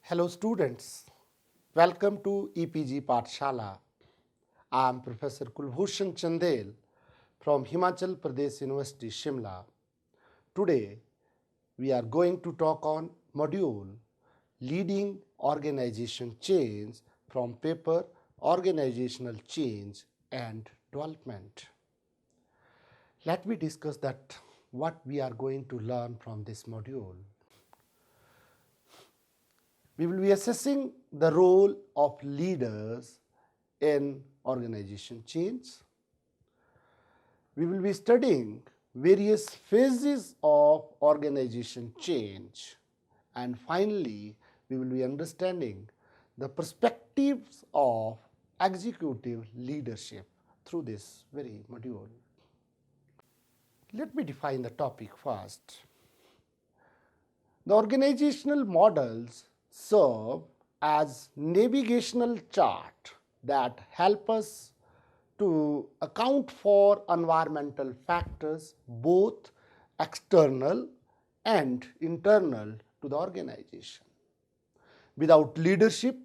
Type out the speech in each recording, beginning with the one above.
Hello students, welcome to EPG Pathshala. I am Professor Kulbhushan Chandel from Himachal Pradesh University, Shimla. Today we are going to talk on module Leading Organization Change from paper Organizational Change and Development. Let me discuss that what we are going to learn from this module. We will be assessing the role of leaders in organization change. We will be studying various phases of organization change. And finally, we will be understanding the perspectives of executive leadership through this very module. Let me define the topic first. The organizational models serve as navigational chart that help us to account for environmental factors, both external and internal to the organization. Without leadership,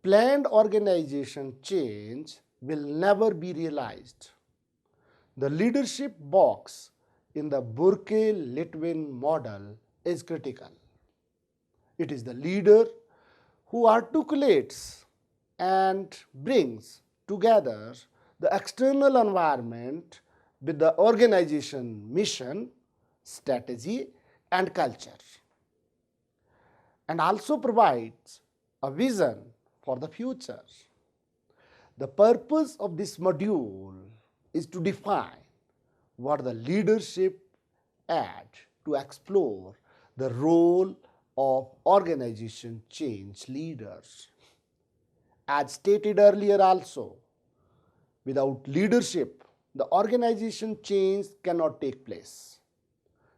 planned organization change will never be realized. The leadership box in the Burke-Litwin model is critical. It is the leader who articulates and brings together the external environment with the organization mission, strategy, and culture, and also provides a vision for the future. The purpose of this module is to define what the leadership add to explore the role of organization change leaders. As stated earlier also, without leadership, the organization change cannot take place.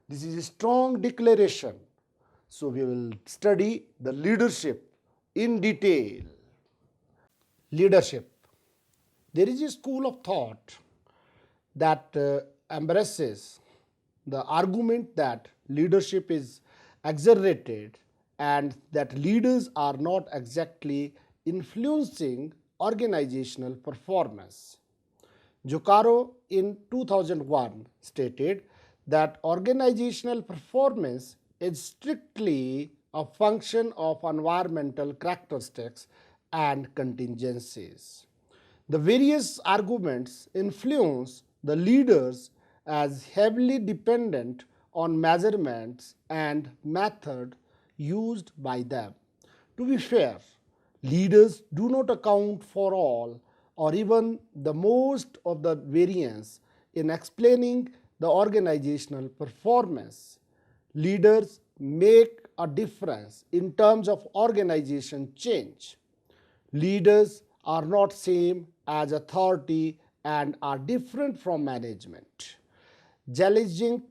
This is a strong declaration. So we will study the leadership in detail. Leadership. There is a school of thought that embraces the argument that leadership is exaggerated and that leaders are not exactly influencing organizational performance. Zuccaro in 2001 stated that organizational performance is strictly a function of environmental characteristics and contingencies. The various arguments influence the leaders as heavily dependent on measurements and method used by them. To be fair, leaders do not account for all or even the most of the variance in explaining the organizational performance. Leaders make a difference in terms of organization change. Leaders are not same as authority and are different from management. Zelensky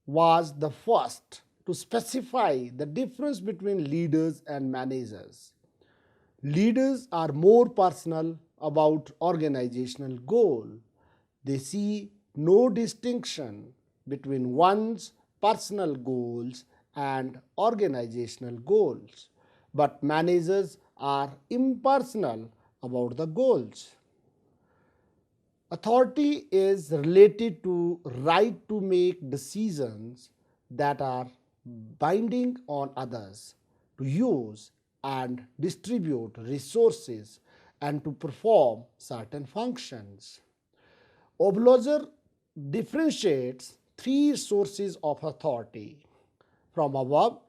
was the first to specify the difference between leaders and managers. Leaders are more personal about organizational goal. They see no distinction between one's personal goals and organizational goals. But managers are impersonal about the goals. Authority is related to right to make decisions that are binding on others, to use and distribute resources and to perform certain functions. Oblozer differentiates three sources of authority: from above,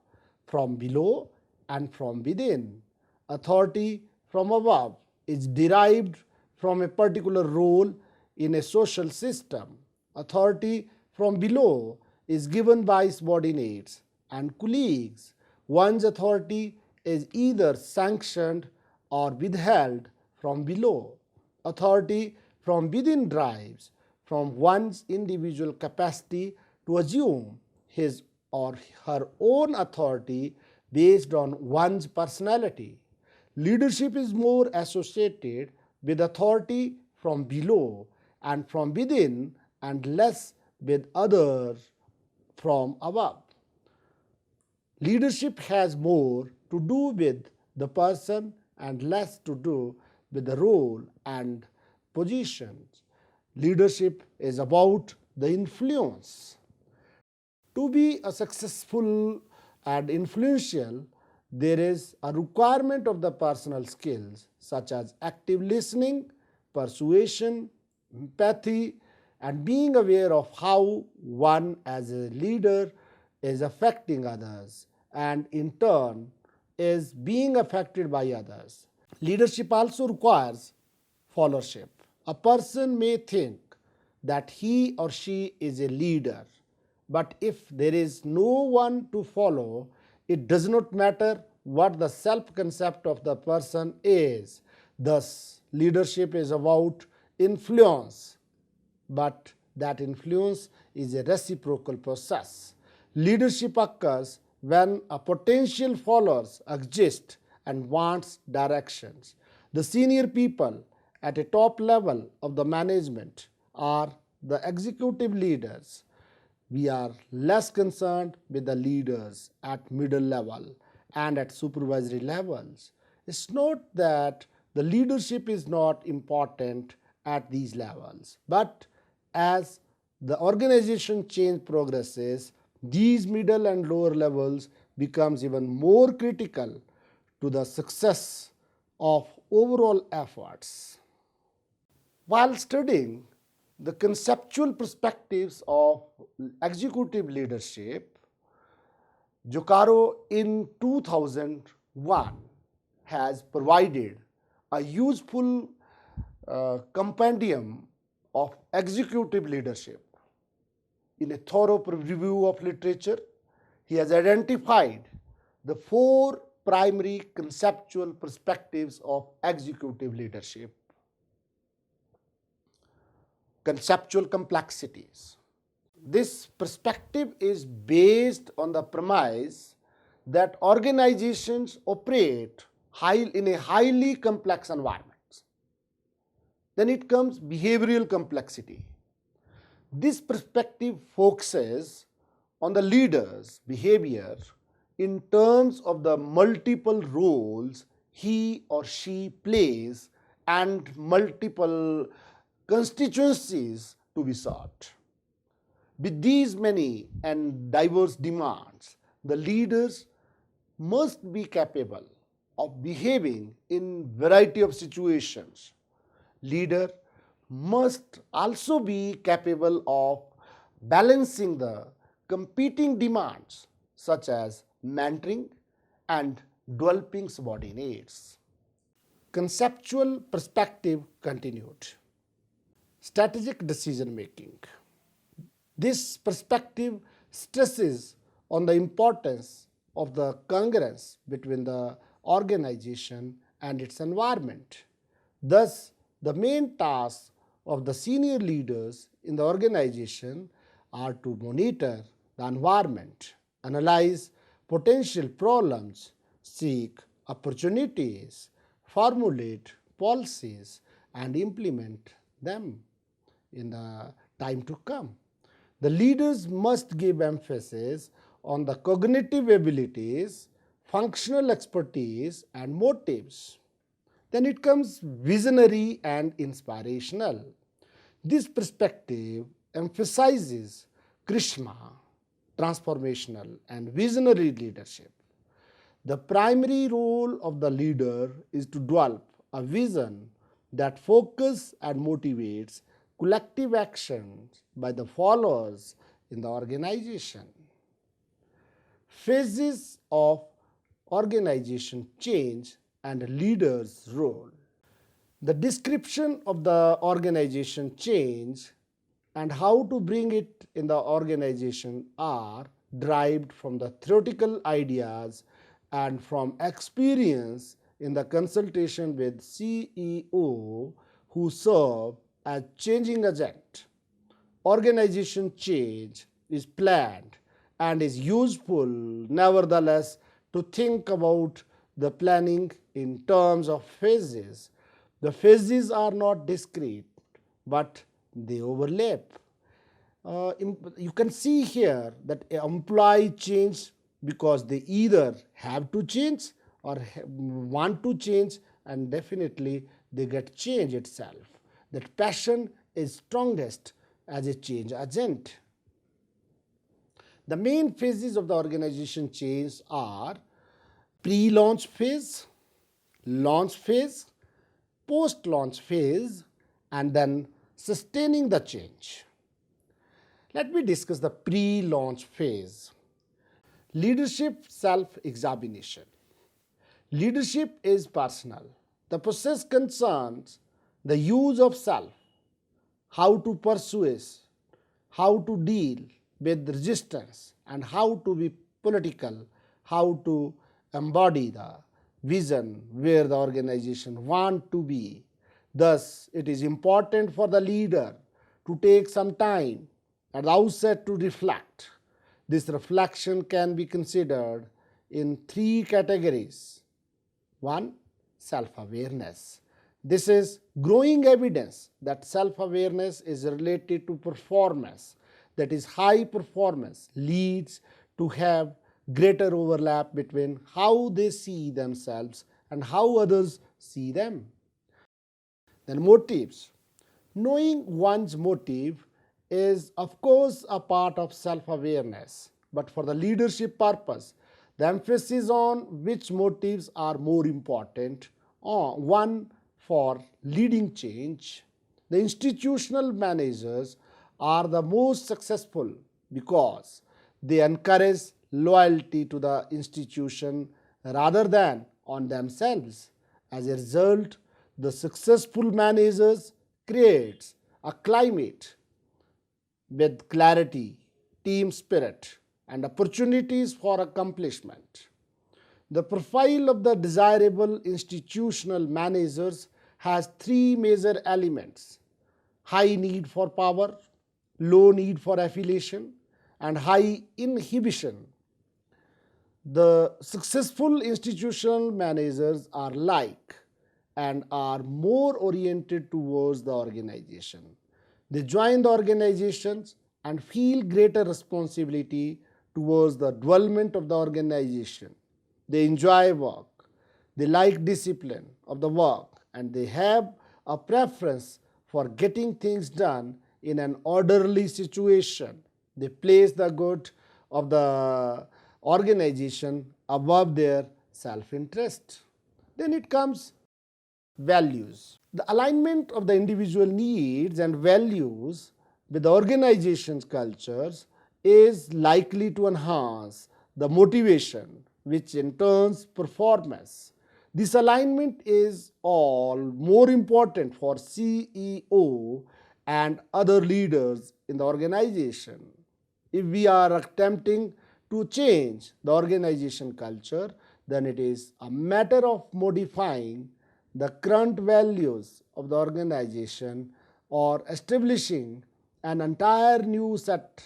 from below, and from within. Authority from above is derived from a particular role in a social system. Authority from below is given by subordinates and colleagues. One's authority is either sanctioned or withheld from below. Authority from within derives from one's individual capacity to assume his or her own authority based on one's personality. Leadership is more associated with authority from below and from within and less with others from above. Leadership has more to do with the person and less to do with the role and positions. Leadership is about the influence. To be a successful and influential, there is a requirement of the personal skills such as active listening, persuasion, empathy, and being aware of how one as a leader is affecting others and in turn is being affected by others. Leadership also requires followership. A person may think that he or she is a leader, but if there is no one to follow, it does not matter what the self concept of the person is. Thus, leadership is about influence, but that influence is a reciprocal process. Leadership occurs when a potential followers exist and wants directions. The senior people at a top level of the management are the executive leaders. We are less concerned with the leaders at middle level and at supervisory levels. It's not that the leadership is not important at these levels, but as the organization change progresses, these middle and lower levels becomes even more critical to the success of overall efforts. While studying the conceptual perspectives of executive leadership, Jocaro in 2001 has provided a useful compendium of executive leadership. In a thorough review of literature, he has identified the four primary conceptual perspectives of executive leadership. Conceptual complexities. This perspective is based on the premise that organizations operate in a highly complex environment. Then it comes behavioral complexity. This perspective focuses on the leader's behavior in terms of the multiple roles he or she plays and multiple constituencies to be sought. With these many and diverse demands, the leaders must be capable of behaving in variety of situations. Leader must also be capable of balancing the competing demands such as mentoring and developing subordinates. Conceptual perspective continued. Strategic decision making. This perspective stresses on the importance of the congruence between the organization and its environment. Thus, the main tasks of the senior leaders in the organization are to monitor the environment, analyze potential problems, seek opportunities, formulate policies, and implement them in the time to come. The leaders must give emphasis on the cognitive abilities, functional expertise, and motives. Then it comes visionary and inspirational. This perspective emphasizes charisma, transformational, and visionary leadership. The primary role of the leader is to develop a vision that focuses and motivates collective actions by the followers in the organization. Phases of organization change and leader's role. The description of the organization change and how to bring it in the organization are derived from the theoretical ideas and from experience in the consultation with CEO who serve as changing agent. Organization change is planned and is useful nevertheless to think about the planning in terms of phases. The phases are not discrete, but they overlap. You can see here that employee change because they either have to change or want to change, and definitely they get change itself. That passion is strongest as a change agent. The main phases of the organization change are pre-launch phase, launch phase, post-launch phase, and then sustaining the change. Let me discuss the pre-launch phase. Leadership self-examination. Leadership is personal. The process concerns the use of self, how to pursue, how to deal with resistance, and how to be political, how to embody the vision where the organization want to be. Thus, it is important for the leader to take some time at the outset to reflect. This reflection can be considered in three categories. One, self-awareness. This is growing evidence that self-awareness is related to performance. That is, high performance leads to have greater overlap between how they see themselves and how others see them. Then motives. Knowing one's motive is of course a part of self-awareness, but for the leadership purpose, the emphasis on which motives are more important. One, for leading change. The institutional managers are the most successful because they encourage loyalty to the institution rather than on themselves. As a result, the successful managers creates a climate with clarity, team spirit, and opportunities for accomplishment. The profile of the desirable institutional managers has three major elements: high need for power, low need for affiliation, and high inhibition. The successful institutional managers are like and are more oriented towards the organization. They join the organizations and feel greater responsibility towards the development of the organization. They enjoy work, they like discipline of the work, and they have a preference for getting things done in an orderly situation. They place the good of the organization above their self-interest. Then it comes values. The alignment of the individual needs and values with the organization's cultures is likely to enhance the motivation, which in turns performance. This alignment is all more important for CEO and other leaders in the organization. If we are attempting to change the organization culture, then it is a matter of modifying the current values of the organization or establishing an entire new set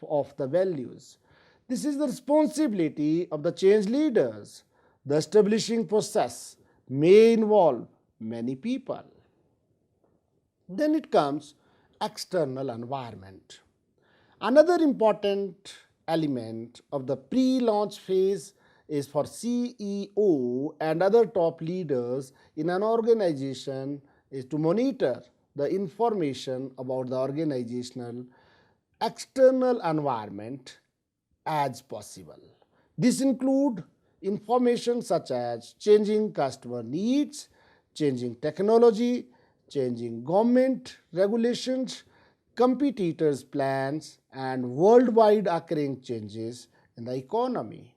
of the values. This is the responsibility of the change leaders. The establishing process may involve many people. Then it comes external environment. Another important element of the pre-launch phase is for CEO and other top leaders in an organization is to monitor the information about the organizational external environment as possible. This includes information such as changing customer needs, changing technology, changing government regulations, competitors' plans, and worldwide occurring changes in the economy.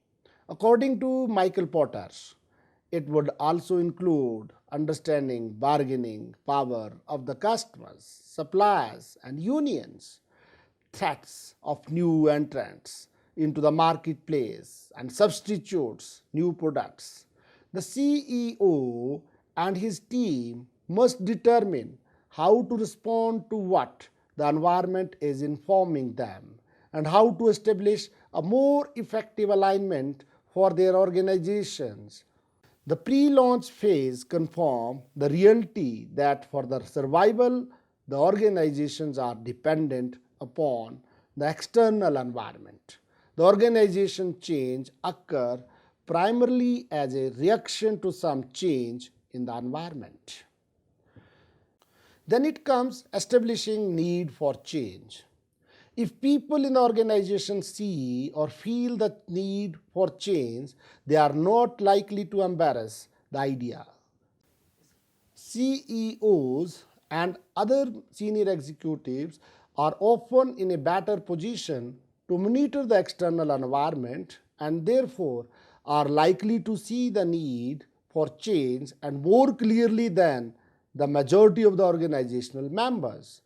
According to Michael Porter, it would also include understanding bargaining power of the customers, suppliers, and unions, threats of new entrants into the marketplace and substitutes new products. The CEO and his team must determine how to respond to what the environment is informing them and how to establish a more effective alignment for their organizations. The pre-launch phase confirms the reality that for the survival, the organizations are dependent upon the external environment. the organization change occur primarily as a reaction to some change in the environment. Then it comes establishing need for change. If people in the organization see or feel the need for change, they are not likely to embrace the idea. CEOs and other senior executives are often in a better position to monitor the external environment and therefore are likely to see the need for change and more clearly than the majority of the organizational members.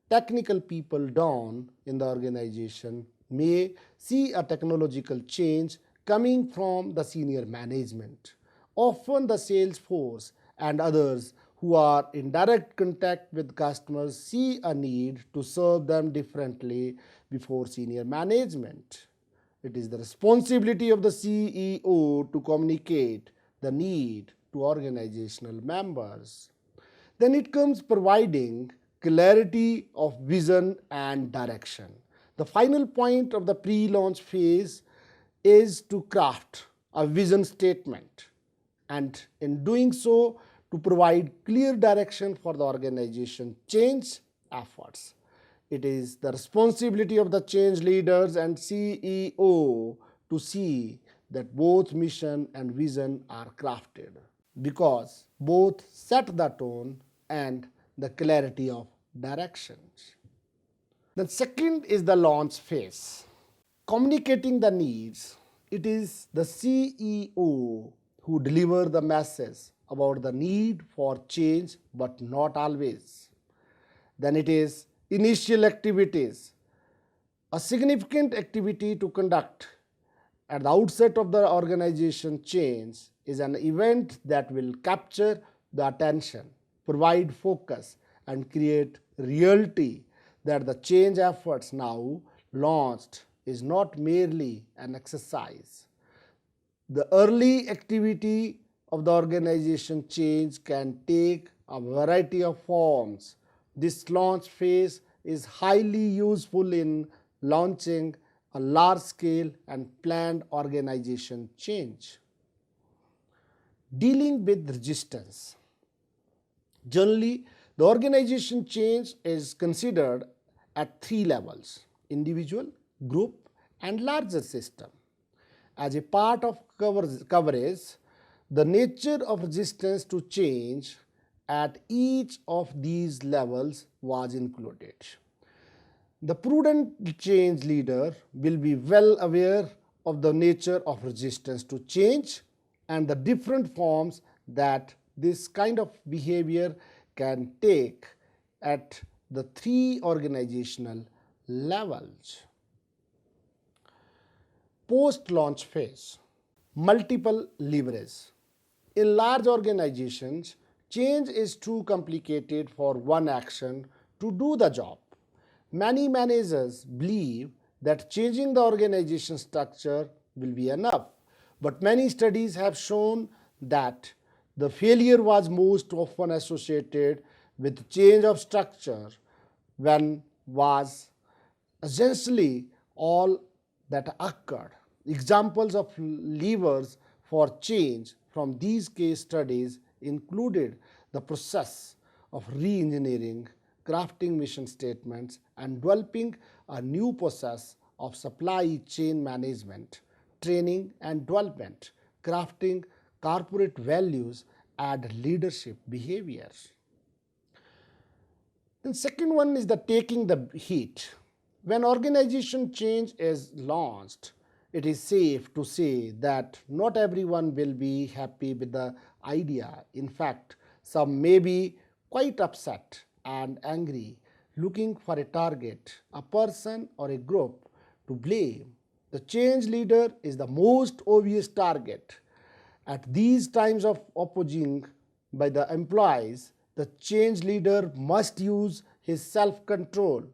Technical people down in the organization may see a technological change coming from the senior management. Often the sales force and others who are in direct contact with customers see a need to serve them differently before senior management. It is the responsibility of the CEO to communicate the need to organizational members. Then it comes providing clarity of vision and direction. The final point of the pre-launch phase is to craft a vision statement, and in doing so, to provide clear direction for the organization change efforts. It is the responsibility of the change leaders and CEO to see that both mission and vision are crafted, because both set the tone and the clarity of directions. The second is the launch phase. Communicating the needs. It is the CEO who deliver the message about the need for change, but not always. Then it is initial activities. A significant activity to conduct at the outset of the organization change is an event that will capture the attention, provide focus, and create reality that the change efforts now launched is not merely an exercise. The early activity of the organization change can take a variety of forms. This launch phase is highly useful in launching a large-scale and planned organization change. Dealing with resistance. Generally, the organization change is considered at three levels: individual, group, and larger system. As a part of coverage, the nature of resistance to change at each of these levels was included. The prudent change leader will be well aware of the nature of resistance to change and the different forms that this kind of behavior can take at the three organizational levels. Post-launch phase. Multiple leverage. In large organizations, change is too complicated for one action to do the job. Many managers believe that changing the organization structure will be enough, but many studies have shown that the failure was most often associated with change of structure when was essentially all that occurred. Examples of levers for change from these case studies included the process of re-engineering, crafting mission statements, and developing a new process of supply chain management, training and development, crafting corporate values, and leadership behaviors. The second one is the taking the heat. When organization change is launched, it is safe to say that not everyone will be happy with the idea. In fact, some may be quite upset and angry, looking for a target, a person or a group to blame. The change leader is the most obvious target. At these times of opposing by the employees, the change leader must use his self-control,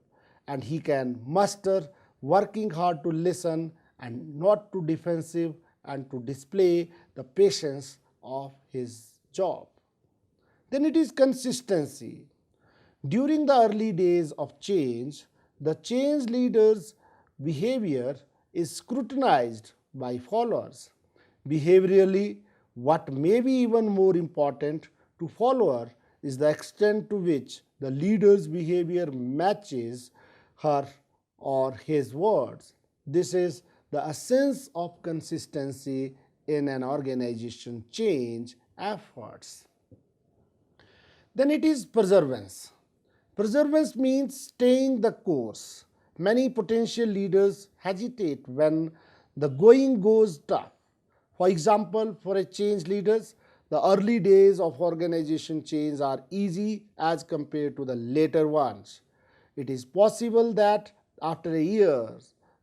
and he can muster working hard to listen and not too defensive and to display the patience of his job. Then it is consistency. During the early days of change, the change leader's behavior is scrutinized by followers. Behaviorally, what may be even more important to follower is the extent to which the leader's behavior matches her or his words. This is the essence of consistency in an organization change efforts. Then it is perseverance. Perseverance means staying the course. Many potential leaders hesitate when the going goes tough. For example, for a change leaders, the early days of organization change are easy as compared to the later ones. It is possible that after a year,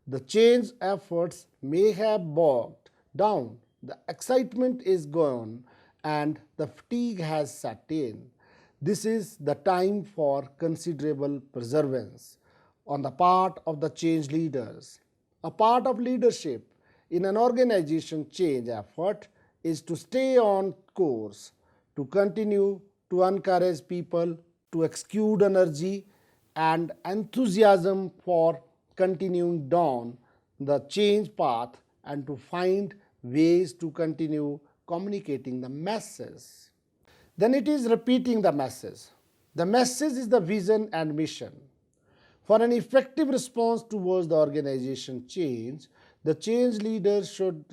the change efforts may have bogged down, the excitement is gone, and the fatigue has set in. This is the time for considerable perseverance on the part of the change leaders. A part of leadership in an organization change effort is to stay on course, to continue to encourage people to exude energy and enthusiasm for continuing down the change path and to find ways to continue communicating the message. Then it is repeating the message. The message is the vision and mission. For an effective response towards the organization change, the change leader should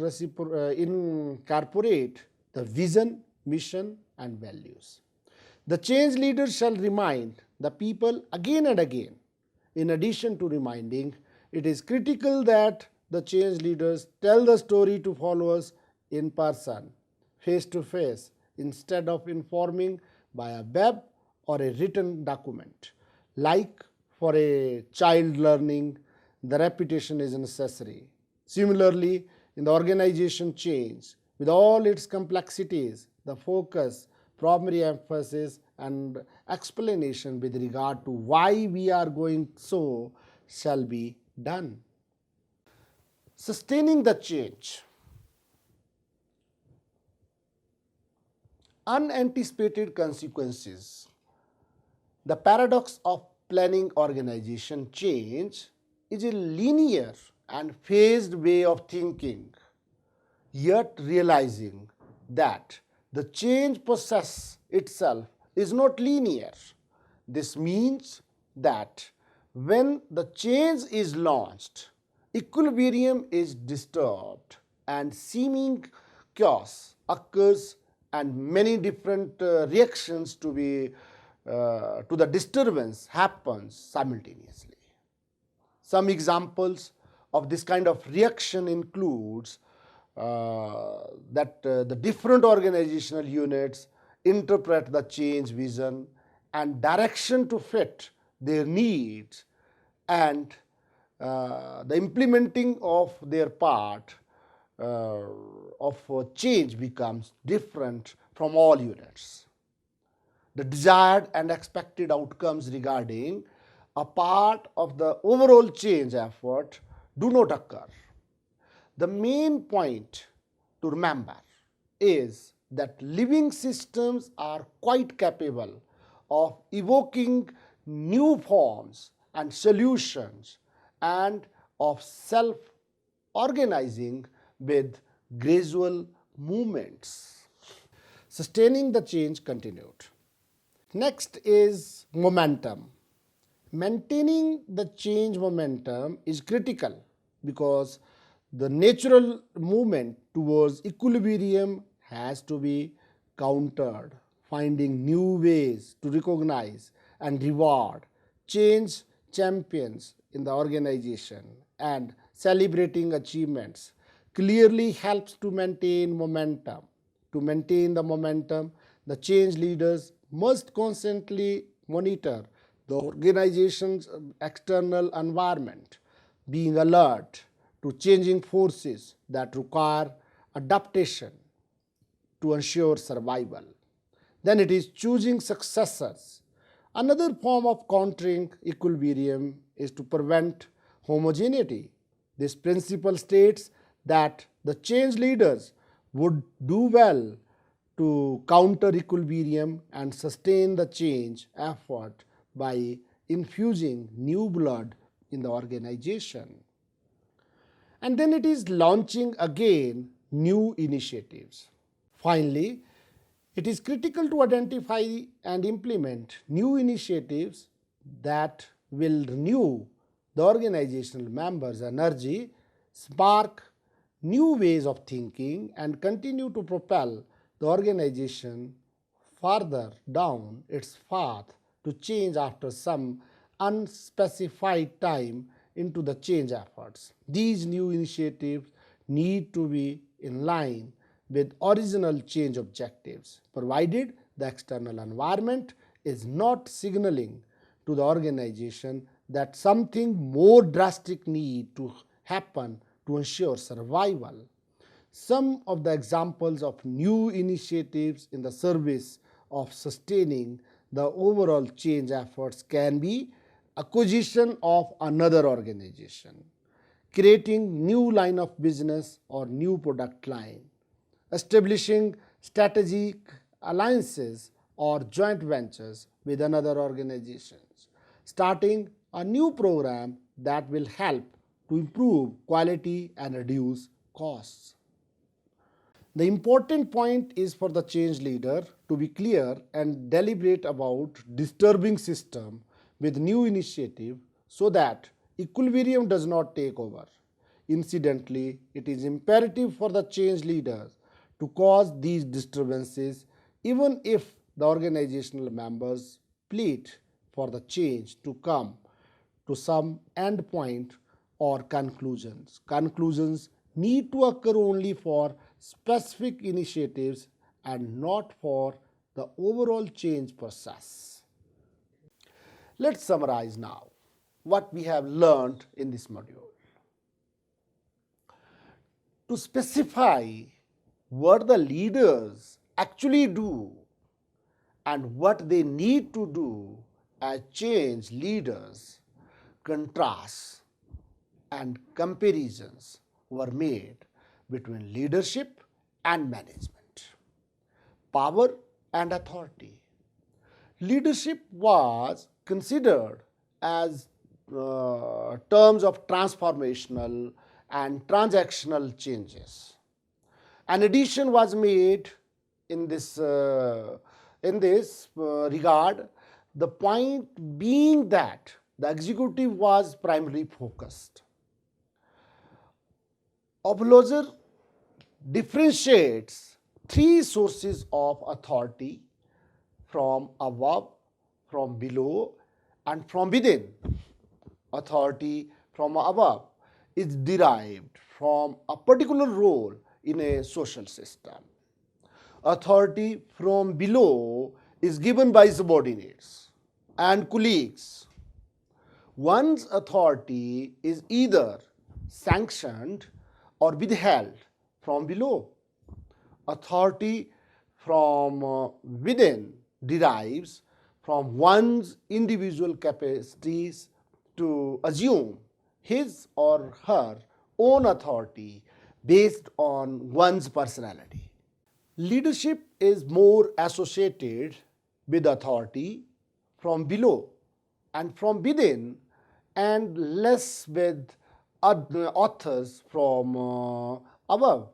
incorporate the vision, mission, and values. The change leader shall remind the people again and again. In addition to reminding, it is critical that the change leaders tell the story to followers in person, face to face, instead of informing by a web or a written document. Like for a child learning, the repetition is necessary. Similarly, in the organization change, with all its complexities, the focus, primary emphasis, and explanation with regard to why we are going so shall be done. Sustaining the change. Unanticipated consequences. The paradox of planning organization change is a linear and phased way of thinking, yet realizing that the change process itself is not linear. This means that when the change is launched, equilibrium is disturbed and seeming chaos occurs and many different reactions to the disturbance happens simultaneously. Some examples of this kind of reaction includes that the different organizational units interpret the change vision and direction to fit their needs, and the implementing of their part of change becomes different from all units. The desired and expected outcomes regarding a part of the overall change effort do not occur. The main point to remember is that living systems are quite capable of evoking new forms and solutions and of self-organizing with gradual movements. Sustaining the change continued. Next is momentum. Maintaining the change momentum is critical because the natural movement towards equilibrium has to be countered. Finding new ways to recognize and reward change champions in the organization and celebrating achievements clearly helps to maintain momentum. To maintain the momentum, the change leaders must constantly monitor the organization's external environment, being alert to changing forces that require adaptation to ensure survival. Then it is choosing successors. Another form of countering equilibrium is to prevent homogeneity. This principle states that the change leaders would do well to counter equilibrium and sustain the change effort by infusing new blood in the organization. and then it is launching again new initiatives. Finally, it is critical to identify and implement new initiatives that will renew the organizational members' energy, spark new ways of thinking, and continue to propel the organization further down its path to change after some unspecified time into the change efforts. These new initiatives need to be in line with original change objectives, provided the external environment is not signaling to the organization that something more drastic need to happen to ensure survival. Some of the examples of new initiatives in the service of sustaining the overall change efforts can be acquisition of another organization, creating new line of business or new product line, establishing strategic alliances or joint ventures with another organizations, starting a new program that will help to improve quality and reduce costs. The important point is for the change leader to be clear and deliberate about disturbing system with new initiative so that equilibrium does not take over. Incidentally, it is imperative for the change leaders to cause these disturbances even if the organizational members plead for the change to come to some end point or conclusions. Conclusions need to occur only for specific initiatives and not for the overall change process. Let's summarize now what we have learned in this module. To specify what the leaders actually do and what they need to do as change leaders, contrasts and comparisons were made between leadership and management, power and authority. Leadership was considered as terms of transformational and transactional changes. An addition was made in this regard, the point being that the executive was primarily focused. Oblozer differentiates three sources of authority: from above, from below, and from within. Authority from above is derived from a particular role in a social system. Authority from below is given by subordinates and colleagues. One's authority is either sanctioned or withheld from below. Authority from within derives from one's individual capacities to assume his or her own authority based on one's personality. Leadership is more associated with authority from below and from within, and less with authors from above.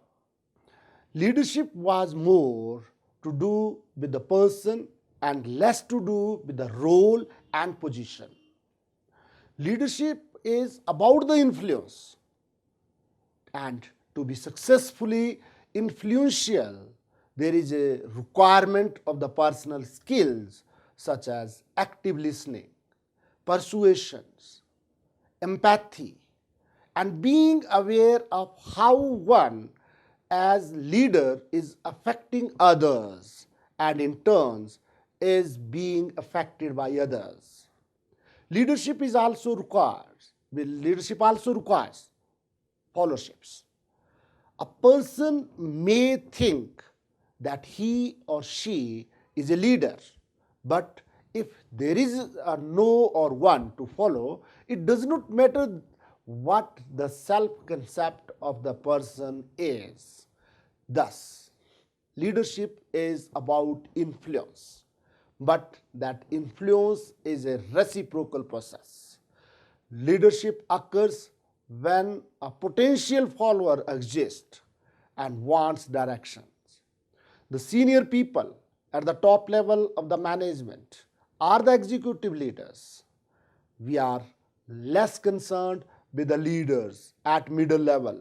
Leadership was more to do with the person and less to do with the role and position. Leadership is about the influence, and to be successfully influential, there is a requirement of the personal skills such as active listening, persuasions, empathy, and being aware of how one as leader is affecting others and in turn is being affected by others. Leadership also requires followerships. A person may think that he or she is a leader, but if there is a no or one to follow, it does not matter what the self-concept of the person is. Thus, leadership is about influence, but that influence is a reciprocal process. Leadership occurs when a potential follower exists and wants directions. The senior people at the top level of the management are the executive leaders. We are less concerned with the leaders at middle level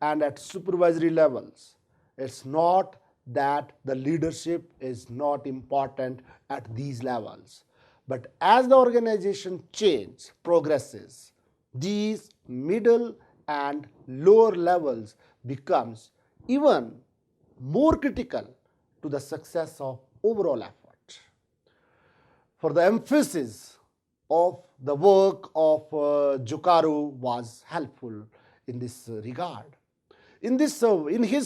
and at supervisory levels. It's not that the leadership is not important at these levels, but as the organization change progresses, these middle and lower levels becomes even more critical to the success of overall effort. For the emphasis of the work of Jukaru was helpful in this regard. In his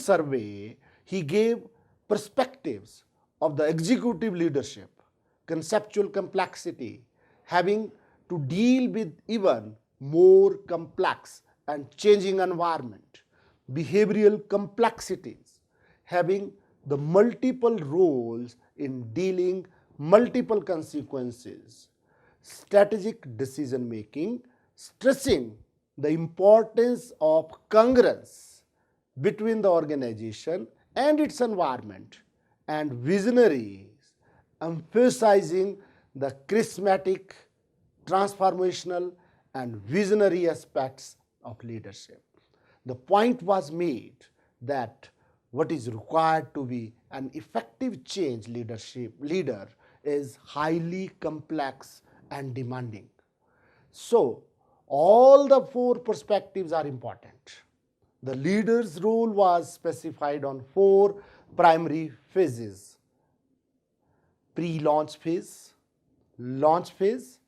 survey, he gave perspectives of the executive leadership, conceptual complexity, having to deal with even more complex and changing environment, behavioral complexities, having the multiple roles in dealing multiple consequences, strategic decision making, stressing the importance of congruence between the organization and its environment, and visionaries, emphasizing the charismatic, transformational, and visionary aspects of leadership. The point was made that what is required to be an effective change leader is highly complex and demanding. So, all the four perspectives are important. The leader's role was specified on four primary phases: pre-launch phase, launch phase,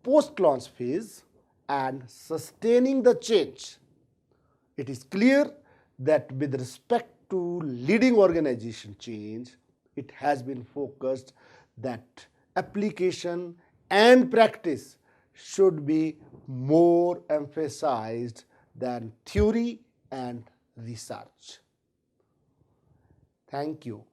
post-launch phase, and sustaining the change. It is clear that with respect to leading organization change, it has been focused that application and practice should be more emphasized than theory and research. Thank you.